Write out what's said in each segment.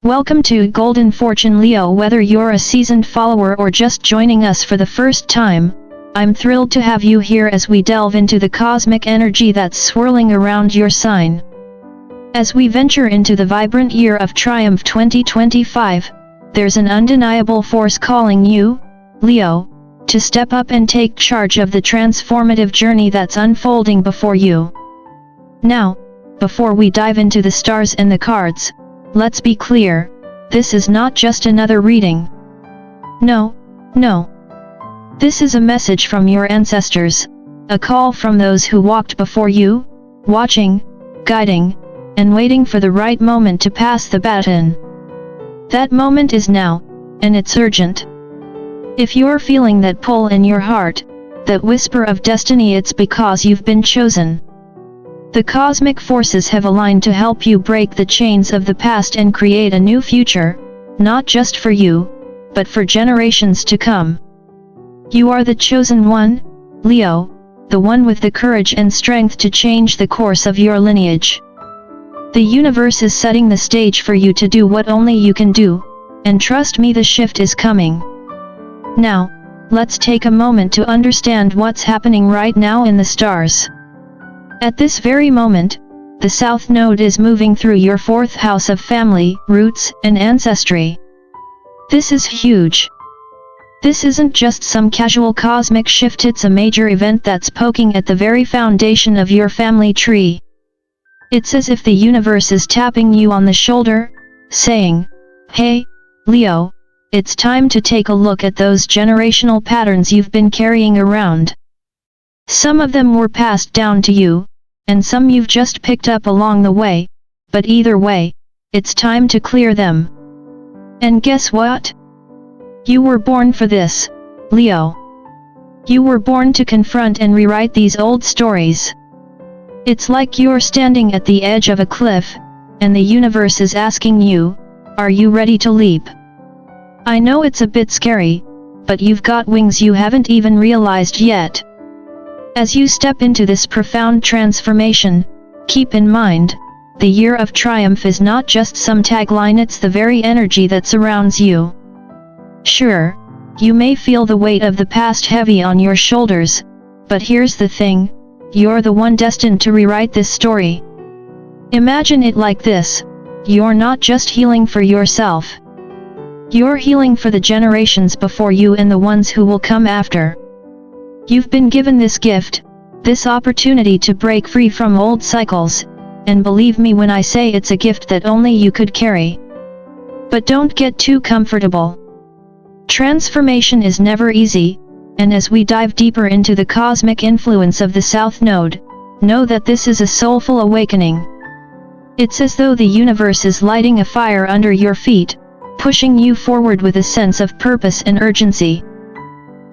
Welcome to Golden Fortune Leo. Whether you're a seasoned follower or just joining us for the first time, I'm thrilled to have you here as we delve into the cosmic energy that's swirling around your sign. As we venture into the vibrant year of Triumph 2025, there's an undeniable force calling you, Leo, to step up and take charge of the transformative journey that's unfolding before you. Now, before we dive into the stars and the cards, let's be clear, this is not just another reading. No. This is a message from your ancestors, a call from those who walked before you, watching, guiding, and waiting for the right moment to pass the baton. That moment is now, and it's urgent. If you're feeling that pull in your heart, that whisper of destiny, it's because you've been chosen. The cosmic forces have aligned to help you break the chains of the past and create a new future, not just for you, but for generations to come. You are the chosen one, Leo, the one with the courage and strength to change the course of your lineage. The universe is setting the stage for you to do what only you can do, and trust me, the shift is coming. Now, let's take a moment to understand what's happening right now in the stars. At this very moment, the South Node is moving through your fourth house of family, roots, and ancestry. This is huge. This isn't just some casual cosmic shift, it's a major event that's poking at the very foundation of your family tree. It's as if the universe is tapping you on the shoulder, saying, "Hey, Leo, it's time to take a look at those generational patterns you've been carrying around. Some of them were passed down to you, and some you've just picked up along the way, but either way, it's time to clear them. And guess what? You were born for this, Leo. You were born to confront and rewrite these old stories. It's like you're standing at the edge of a cliff, and the universe is asking you, are you ready to leap? I know it's a bit scary, but you've got wings you haven't even realized yet. As you step into this profound transformation, keep in mind, the year of triumph is not just some tagline, it's the very energy that surrounds you. Sure, you may feel the weight of the past heavy on your shoulders, but here's the thing, you're the one destined to rewrite this story. Imagine it like this, you're not just healing for yourself. You're healing for the generations before you and the ones who will come after. You've been given this gift, this opportunity to break free from old cycles, and believe me when I say it's a gift that only you could carry. But don't get too comfortable. Transformation is never easy, and as we dive deeper into the cosmic influence of the South Node, know that this is a soulful awakening. It's as though the universe is lighting a fire under your feet, pushing you forward with a sense of purpose and urgency.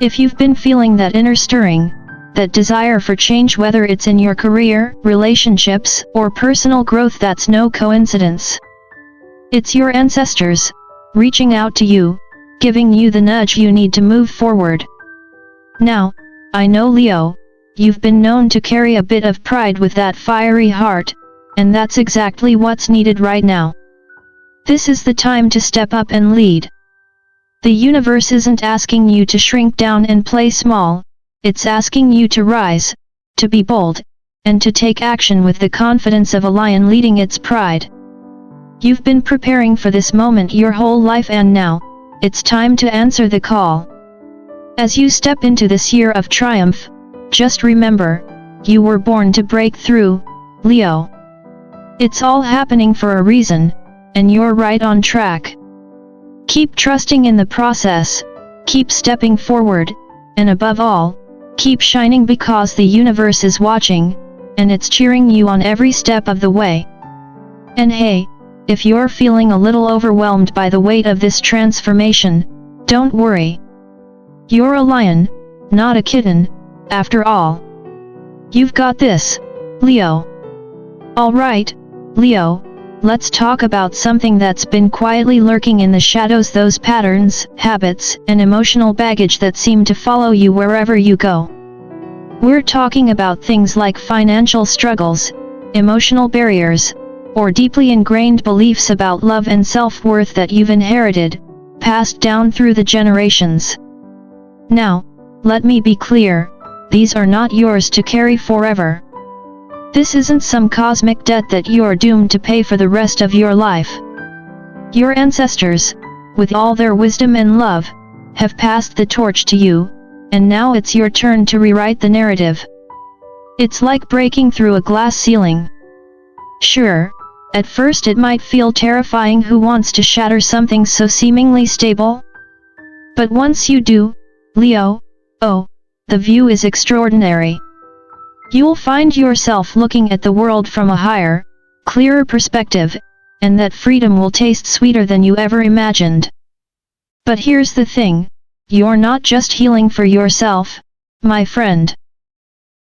If you've been feeling that inner stirring, that desire for change, whether it's in your career, relationships, or personal growth, that's no coincidence. It's your ancestors, reaching out to you, giving you the nudge you need to move forward. Now, I know, Leo, you've been known to carry a bit of pride with that fiery heart, and that's exactly what's needed right now. This is the time to step up and lead. The universe isn't asking you to shrink down and play small, it's asking you to rise, to be bold, and to take action with the confidence of a lion leading its pride. You've been preparing for this moment your whole life, and now, it's time to answer the call. As you step into this year of triumph, just remember, you were born to break through, Leo. It's all happening for a reason, and you're right on track. Keep trusting in the process, keep stepping forward, and above all, keep shining, because the universe is watching, and it's cheering you on every step of the way. And hey, if you're feeling a little overwhelmed by the weight of this transformation, don't worry. You're a lion, not a kitten, after all. You've got this, Leo. Alright, Leo, let's talk about something that's been quietly lurking in the shadows, those patterns, habits, and emotional baggage that seem to follow you wherever you go. We're talking about things like financial struggles, emotional barriers, or deeply ingrained beliefs about love and self-worth that you've inherited, passed down through the generations. Now, let me be clear, these are not yours to carry forever. This isn't some cosmic debt that you're doomed to pay for the rest of your life. Your ancestors, with all their wisdom and love, have passed the torch to you, and now it's your turn to rewrite the narrative. It's like breaking through a glass ceiling. Sure, at first it might feel terrifying. Who wants to shatter something so seemingly stable? But once you do, Leo, oh, the view is extraordinary. You'll find yourself looking at the world from a higher, clearer perspective, and that freedom will taste sweeter than you ever imagined. But here's the thing, you're not just healing for yourself, my friend.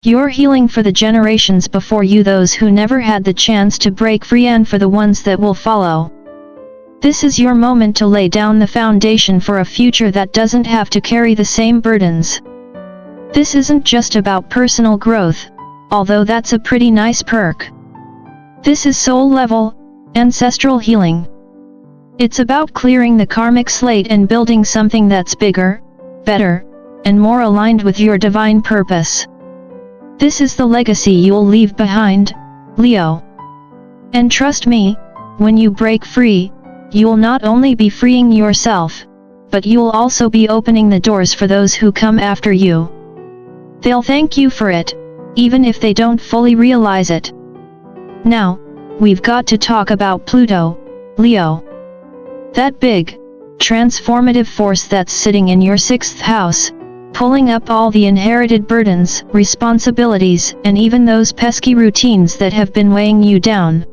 You're healing for the generations before you, those who never had the chance to break free, and for the ones that will follow. This is your moment to lay down the foundation for a future that doesn't have to carry the same burdens. This isn't just about personal growth, although that's a pretty nice perk. This is soul-level, ancestral healing. It's about clearing the karmic slate and building something that's bigger, better, and more aligned with your divine purpose. This is the legacy you'll leave behind, Leo. And trust me, when you break free, you'll not only be freeing yourself, but you'll also be opening the doors for those who come after you. They'll thank you for it, even if they don't fully realize it. Now, we've got to talk about Pluto, Leo. That big, transformative force that's sitting in your 6th house, pulling up all the inherited burdens, responsibilities, and even those pesky routines that have been weighing you down.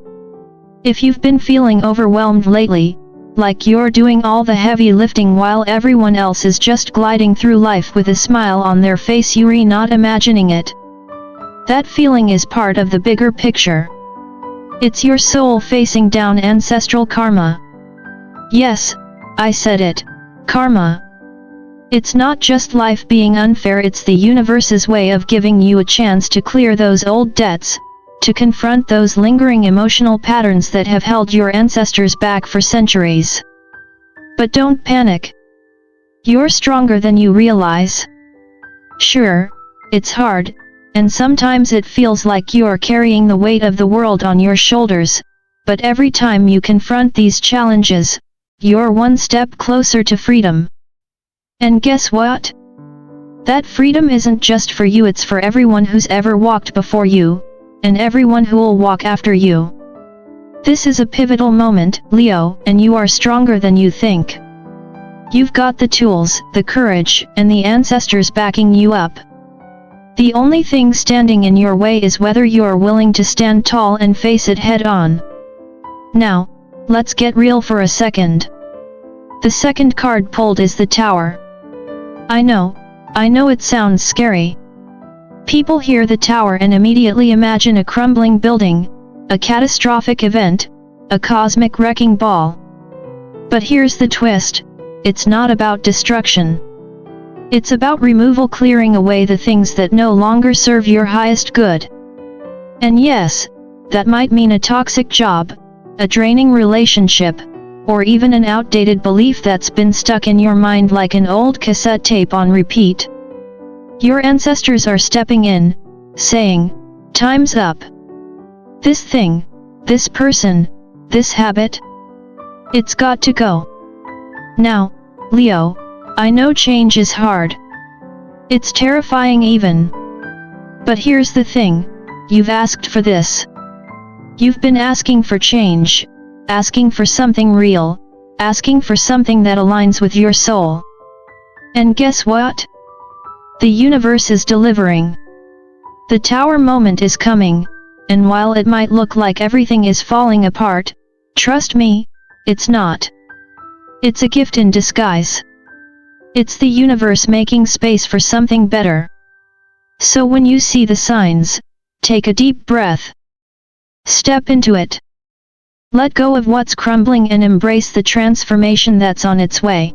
If you've been feeling overwhelmed lately, like you're doing all the heavy lifting while everyone else is just gliding through life with a smile on their face, you're not imagining it. That feeling is part of the bigger picture. It's your soul facing down ancestral karma. Yes, I said it, karma. It's not just life being unfair, it's the universe's way of giving you a chance to clear those old debts, to confront those lingering emotional patterns that have held your ancestors back for centuries. But don't panic. You're stronger than you realize. Sure, it's hard, and sometimes it feels like you're carrying the weight of the world on your shoulders, but every time you confront these challenges, you're one step closer to freedom. And guess what? That freedom isn't just for you, it's for everyone who's ever walked before you, and everyone who will walk after you. This is a pivotal moment, Leo, and you are stronger than you think. You've got the tools, the courage, and the ancestors backing you up. The only thing standing in your way is whether you're willing to stand tall and face it head on. Now, let's get real for a second. The second card pulled is the Tower. I know it sounds scary. People hear the Tower and immediately imagine a crumbling building, a catastrophic event, a cosmic wrecking ball. But here's the twist, it's not about destruction. It's about removal, clearing away the things that no longer serve your highest good. And yes, that might mean a toxic job, a draining relationship, or even an outdated belief that's been stuck in your mind like an old cassette tape on repeat. Your ancestors are stepping in, saying, "Time's up. This thing, this person, this habit, it's got to go." Now, Leo, I know change is hard. It's terrifying even. But here's the thing, you've asked for this. You've been asking for change, asking for something real, asking for something that aligns with your soul. And guess what? The universe is delivering. The Tower moment is coming, and while it might look like everything is falling apart, trust me, it's not. It's a gift in disguise. It's the universe making space for something better. So when you see the signs, take a deep breath. Step into it. Let go of what's crumbling and embrace the transformation that's on its way.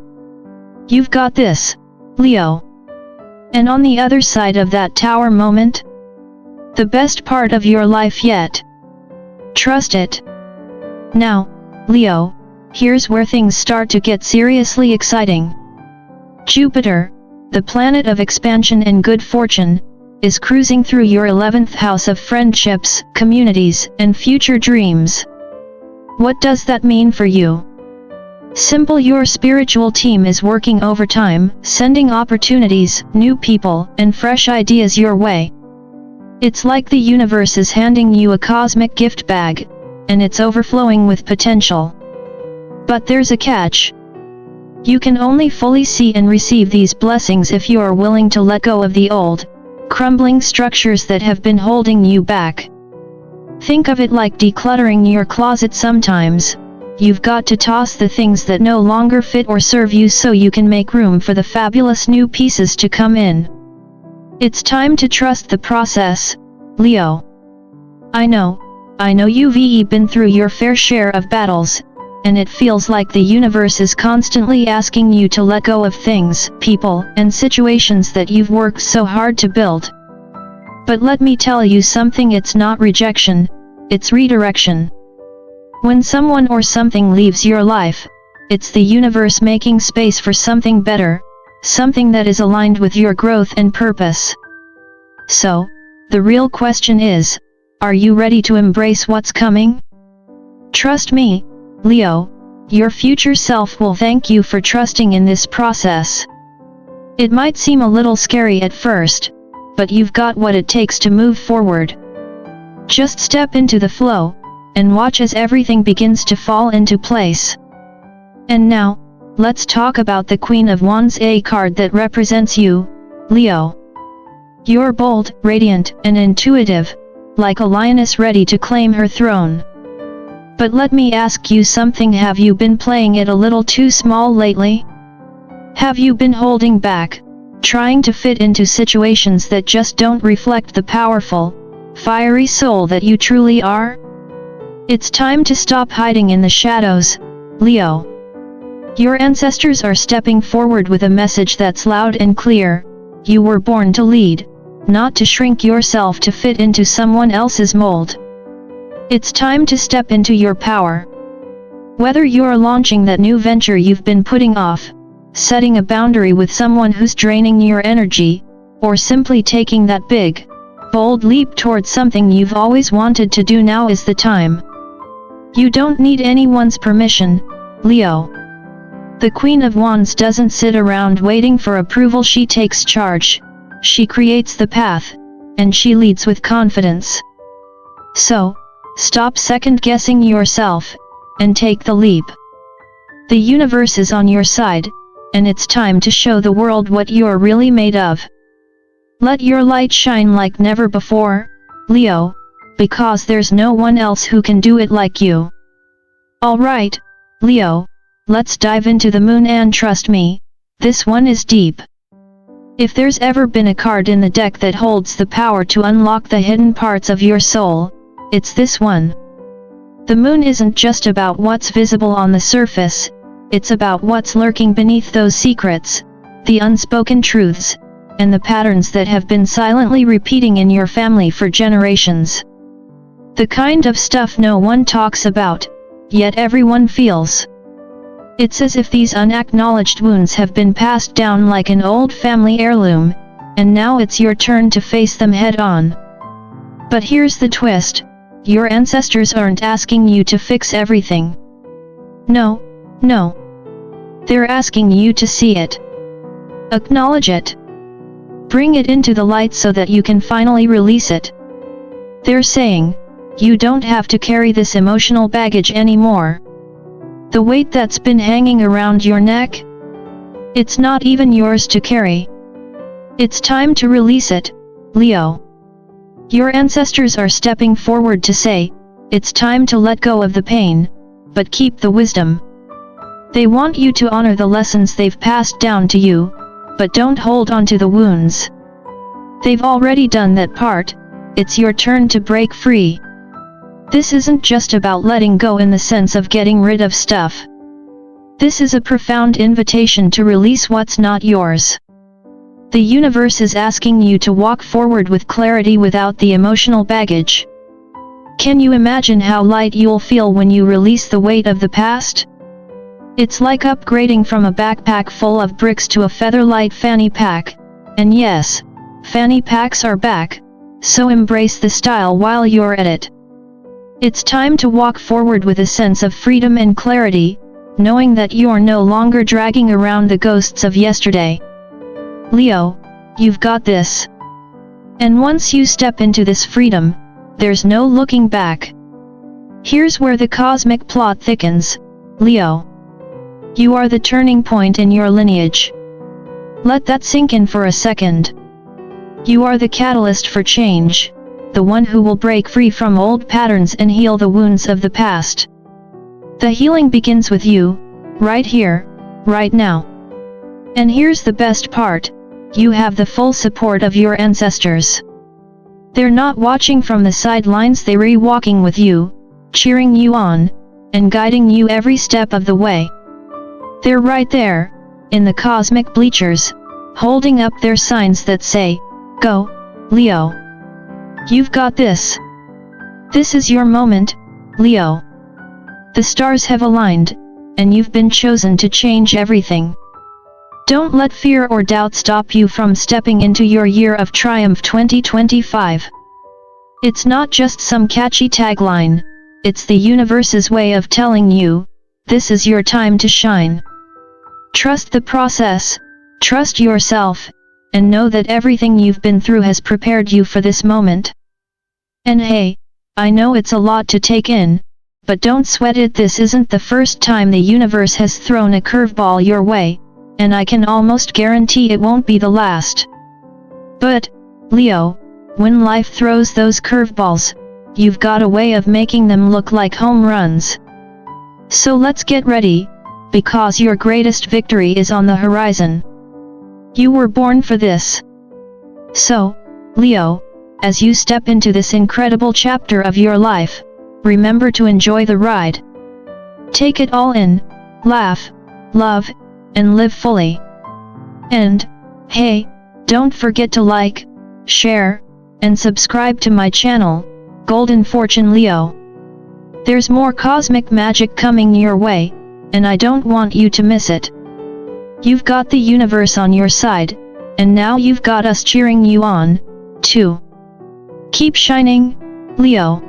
You've got this, Leo. And on the other side of that Tower moment, the best part of your life yet. Trust it, Now, Leo, here's where things start to get seriously exciting. Jupiter, the planet of expansion and good fortune, is cruising through your 11th house of friendships, communities, and future dreams. What does that mean for you? Simple: your spiritual team is working overtime, sending opportunities, new people, and fresh ideas your way. It's like the universe is handing you a cosmic gift bag, and it's overflowing with potential. But there's a catch. You can only fully see and receive these blessings if you are willing to let go of the old, crumbling structures that have been holding you back. Think of it like decluttering your closet. Sometimes, you've got to toss the things that no longer fit or serve you so you can make room for the fabulous new pieces to come in. It's time to trust the process, Leo. I know you've been through your fair share of battles, and it feels like the universe is constantly asking you to let go of things, people, and situations that you've worked so hard to build. But let me tell you something: it's not rejection, it's redirection. When someone or something leaves your life, it's the universe making space for something better, something that is aligned with your growth and purpose. So, the real question is, are you ready to embrace what's coming? Trust me, Leo, your future self will thank you for trusting in this process. It might seem a little scary at first, but you've got what it takes to move forward. Just step into the flow, and watch as everything begins to fall into place. And now, let's talk about the Queen of Wands, a card that represents you, Leo. You're bold, radiant, and intuitive, like a lioness ready to claim her throne. But let me ask you something: have you been playing it a little too small lately? Have you been holding back, trying to fit into situations that just don't reflect the powerful, fiery soul that you truly are? It's time to stop hiding in the shadows, Leo. Your ancestors are stepping forward with a message that's loud and clear: you were born to lead, not to shrink yourself to fit into someone else's mold. It's time to step into your power. Whether you're launching that new venture you've been putting off, setting a boundary with someone who's draining your energy, or simply taking that big, bold leap towards something you've always wanted to do, now is the time. You don't need anyone's permission, Leo. The Queen of Wands doesn't sit around waiting for approval. She takes charge, she creates the path, and she leads with confidence. So, stop second-guessing yourself, and take the leap. The universe is on your side, and it's time to show the world what you're really made of. Let your light shine like never before, Leo, because there's no one else who can do it like you. Alright, Leo, let's dive into the moon, and trust me, this one is deep. If there's ever been a card in the deck that holds the power to unlock the hidden parts of your soul, it's this one. The moon isn't just about what's visible on the surface, it's about what's lurking beneath those secrets, the unspoken truths, and the patterns that have been silently repeating in your family for generations. The kind of stuff no one talks about, yet everyone feels. It's as if these unacknowledged wounds have been passed down like an old family heirloom, and now it's your turn to face them head on. But here's the twist: your ancestors aren't asking you to fix everything. No. They're asking you to see it. Acknowledge it. Bring it into the light so that you can finally release it. They're saying, you don't have to carry this emotional baggage anymore. The weight that's been hanging around your neck? It's not even yours to carry. It's time to release it, Leo. Your ancestors are stepping forward to say, it's time to let go of the pain, but keep the wisdom. They want you to honor the lessons they've passed down to you, but don't hold on to the wounds. They've already done that part, it's your turn to break free. This isn't just about letting go in the sense of getting rid of stuff. This is a profound invitation to release what's not yours. The universe is asking you to walk forward with clarity without the emotional baggage. Can you imagine how light you'll feel when you release the weight of the past? It's like upgrading from a backpack full of bricks to a feather-light fanny pack. And yes, fanny packs are back, so embrace the style while you're at it. It's time to walk forward with a sense of freedom and clarity, knowing that you're no longer dragging around the ghosts of yesterday. Leo, you've got this. And once you step into this freedom, there's no looking back. Here's where the cosmic plot thickens, Leo. You are the turning point in your lineage. Let that sink in for a second. You are the catalyst for change, the one who will break free from old patterns and heal the wounds of the past. The healing begins with you, right here, right now. And here's the best part, you have the full support of your ancestors. They're not watching from the sidelines, they're walking with you, cheering you on, and guiding you every step of the way. They're right there, in the cosmic bleachers, holding up their signs that say, "Go, Leo. You've got this. This is your moment, Leo. The stars have aligned, and you've been chosen to change everything." Don't let fear or doubt stop you from stepping into your year of triumph 2025. It's not just some catchy tagline, it's the universe's way of telling you, this is your time to shine. Trust the process, trust yourself, and know that everything you've been through has prepared you for this moment. And hey, I know it's a lot to take in, but don't sweat it, this isn't the first time the universe has thrown a curveball your way, and I can almost guarantee it won't be the last. But, Leo, when life throws those curveballs, you've got a way of making them look like home runs. So let's get ready, because your greatest victory is on the horizon. You were born for this. So, Leo, as you step into this incredible chapter of your life, remember to enjoy the ride. Take it all in, laugh, love, and live fully. And, hey, don't forget to like, share, and subscribe to my channel, Golden Fortune Leo. There's more cosmic magic coming your way, and I don't want you to miss it. You've got the universe on your side, and now you've got us cheering you on, too. Keep shining, Leo.